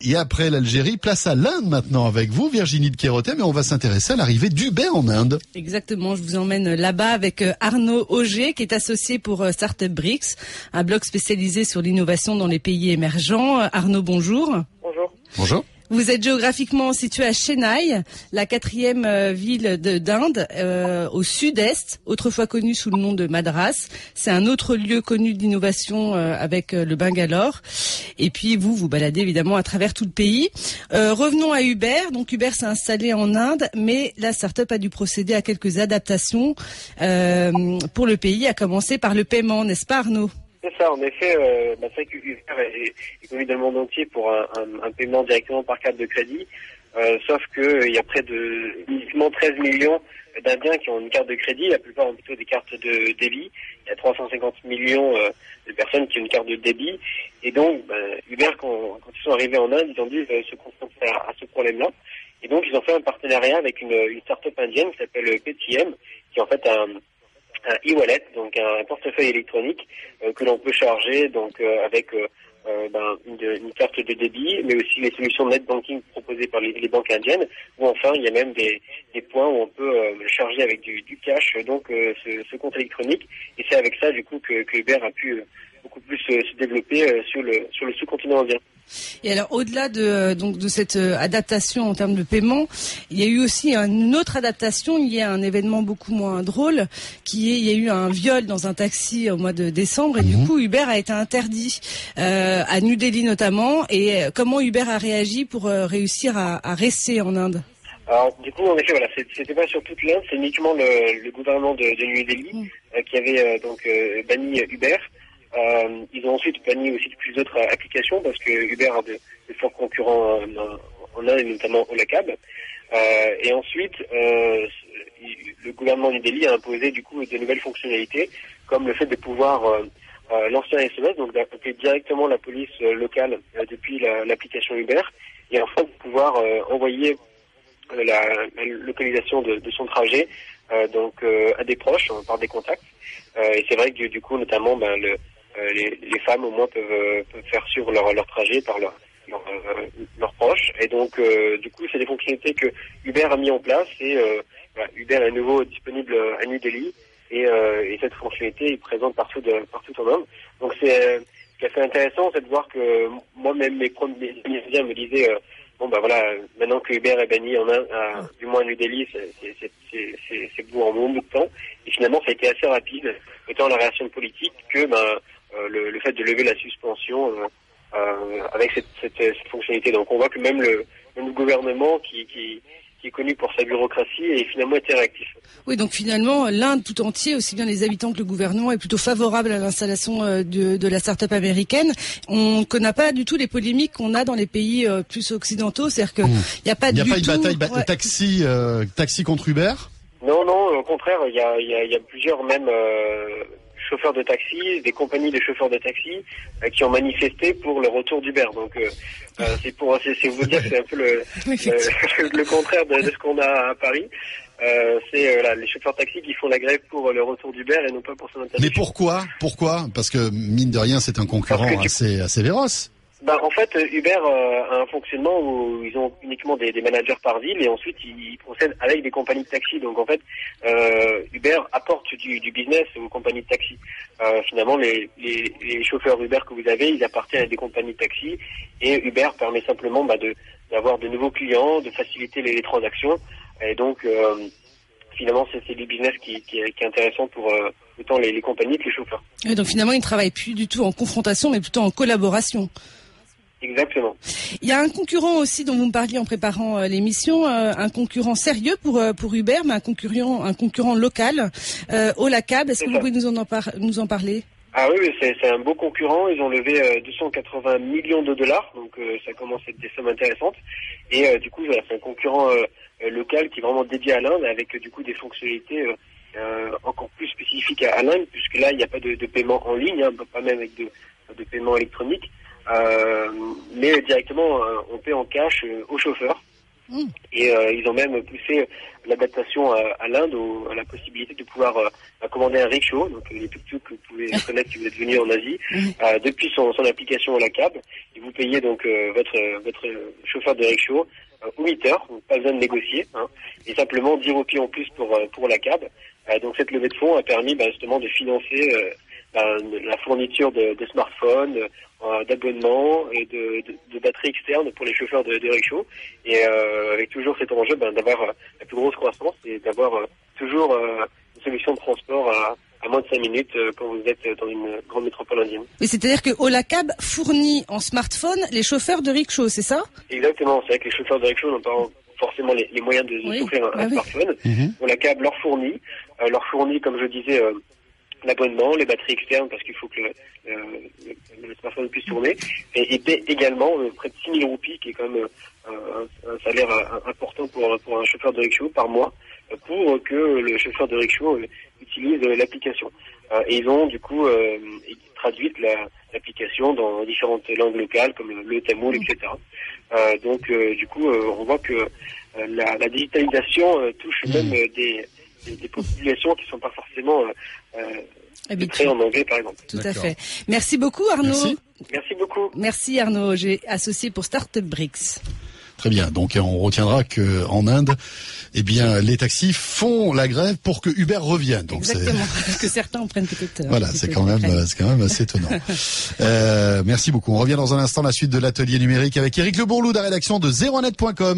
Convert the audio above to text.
Et après l'Algérie, place à l'Inde maintenant avec vous, Virginie de Kéroté, mais on va s'intéresser à l'arrivée d'Uber en Inde. Exactement, je vous emmène là-bas avec Arnaud Auger, qui est associé pour Startup Bricks, un blog spécialisé sur l'innovation dans les pays émergents. Arnaud, bonjour. Bonjour. Bonjour. Vous êtes géographiquement situé à Chennai, la 4e ville d'Inde, au sud-est, autrefois connue sous le nom de Madras. C'est un autre lieu connu d'innovation avec le Bangalore. Et puis vous baladez évidemment à travers tout le pays. Revenons à Uber. Donc Uber s'est installé en Inde, mais la start-up a dû procéder à quelques adaptations pour le pays, à commencer par le paiement, n'est-ce pas Arnaud ? C'est ça, en effet, c'est vrai que Uber est connu dans le monde entier pour un paiement directement par carte de crédit, sauf que il y a près de uniquement 13 millions d'Indiens qui ont une carte de crédit, la plupart ont plutôt des cartes de débit. Il y a 350 millions de personnes qui ont une carte de débit, et donc Uber, quand ils sont arrivés en Inde, ils ont dû se confronter à ce problème-là, et donc ils ont fait un partenariat avec une start-up indienne qui s'appelle Paytm, qui est en fait un e-wallet, donc un portefeuille électronique que l'on peut charger donc avec une carte de débit, mais aussi les solutions de net banking proposées par les banques indiennes, ou enfin il y a même des points où on peut charger avec du cash, donc ce compte électronique, et c'est avec ça du coup que Uber a pu beaucoup plus se développer sur le sous-continent indien. Et alors, au-delà de cette adaptation en termes de paiement, il y a eu aussi une autre adaptation liée à un événement beaucoup moins drôle, il y a eu un viol dans un taxi au mois de décembre, et du coup, Uber a été interdit à New Delhi notamment. Et comment Uber a réagi pour réussir à rester en Inde ? Alors, du coup, en effet, voilà, c'était pas sur toute l'Inde, c'est uniquement le gouvernement de New Delhi qui avait banni Uber. Ils ont ensuite banni aussi plus d'autres applications parce que Uber a de forts concurrents en Inde, et notamment Olacab. Et ensuite, le gouvernement du Delhi a imposé du coup de nouvelles fonctionnalités, comme le fait de pouvoir lancer un SMS, donc d'appeler directement la police locale depuis l'application Uber, et enfin de pouvoir envoyer la localisation de son trajet à des proches par des contacts. Et c'est vrai que du coup, notamment, les femmes au moins peuvent faire suivre leur trajet par leurs proches, et donc du coup c'est des fonctionnalités que Uber a mis en place, et Uber est à nouveau disponible à New Delhi, et cette fonctionnalité est présente partout en Inde. Donc ce qui est assez intéressant, c'est de voir que moi-même mes amis indiens me disaient maintenant que Uber est banni en Inde, du moins à New Delhi, c'est pour un bon bout de temps, et finalement ça a été assez rapide, autant la réaction politique que le fait de lever la suspension avec cette fonctionnalité. Donc on voit que même le gouvernement qui est connu pour sa bureaucratie est finalement été réactif. Oui, donc finalement l'Inde tout entier, aussi bien les habitants que le gouvernement, est plutôt favorable à l'installation de la start-up américaine. On ne connaît pas du tout les polémiques qu'on a dans les pays plus occidentaux, c'est-à-dire que il n'y a pas de bataille taxi contre Uber. Non, au contraire, il y a plusieurs même chauffeurs de taxi, des compagnies de chauffeurs de taxi qui ont manifesté pour le retour d'Uber. Donc c'est vous dire que c'est un peu le contraire de ce qu'on a à Paris. C'est les chauffeurs de taxi qui font la grève pour le retour d'Uber et non pas pour son interdiction. Mais pourquoi ? Parce que mine de rien, c'est un concurrent assez féroce. En fait, Uber a un fonctionnement où ils ont uniquement des managers par ville, et ensuite ils procèdent avec des compagnies de taxi. Donc en fait, Uber apporte du business aux compagnies de taxi. Finalement, les chauffeurs Uber que vous avez, ils appartiennent à des compagnies de taxi, et Uber permet simplement d'avoir de nouveaux clients, de faciliter les transactions. Et donc finalement, c'est du business qui est intéressant pour autant les compagnies que les chauffeurs. Et donc finalement, ils ne travaillent plus du tout en confrontation, mais plutôt en collaboration. Exactement. Il y a un concurrent aussi dont vous me parliez en préparant l'émission, un concurrent sérieux pour Uber, mais un concurrent local, Olacab. Est-ce que vous pouvez nous en parler ? Ah oui, c'est un beau concurrent. Ils ont levé 280 millions de dollars, donc ça commence à être des sommes intéressantes. Et du coup, c'est un concurrent local qui est vraiment dédié à l'Inde, avec du coup des fonctionnalités encore plus spécifiques à l'Inde, puisque là, il n'y a pas de paiement en ligne, pas même avec de paiement électronique. Mais directement on paie en cash aux chauffeurs, Et ils ont même poussé l'adaptation à l'Inde, à la possibilité de pouvoir commander un rickshaw, donc les tuk-tuk que vous pouvez connaître si vous êtes venu en Asie, depuis son application La Cab. Et vous payez donc votre chauffeur de rickshaw aux 8 heures, donc pas besoin de négocier, et simplement 10 roupies en plus pour La Cab. Donc cette levée de fonds a permis justement de financer la fourniture de smartphones, d'abonnements et de batteries externes pour les chauffeurs de rickshaw, et avec toujours cet enjeu d'avoir la plus grosse croissance et d'avoir toujours une solution de transport à moins de 5 minutes quand vous êtes dans une grande métropole indienne. Mais c'est-à-dire que Ola Cab fournit en smartphone les chauffeurs de rickshaw, c'est ça? Exactement, c'est vrai que les chauffeurs de rickshaw n'ont pas forcément les moyens de s'offrir un smartphone. Ola Cab leur fournit, comme je disais, l'abonnement, les batteries externes, parce qu'il faut que le smartphone puisse tourner, et également près de 6 000 roupies, qui est quand même un salaire important pour un chauffeur de rickshaw par mois, pour que le chauffeur de rickshaw utilise l'application. Et ils ont du coup traduit l'application dans différentes langues locales, comme le tamoul, etc. Donc du coup, on voit que la digitalisation touche même des populations qui ne sont pas forcément habituées en anglais, par exemple. Tout à fait. Merci beaucoup, Arnaud. Merci beaucoup. Merci, Arnaud. J'ai associé pour Startup Bricks. Très bien. Donc, on retiendra que en Inde, eh bien, les taxis font la grève pour que Uber revienne. Donc, exactement. Parce que certains en prennent peut-être. Voilà, c'est quand même assez étonnant. Merci beaucoup. On revient dans un instant la suite de l'atelier numérique avec Éric Le Bourlou de la rédaction de 01net.com.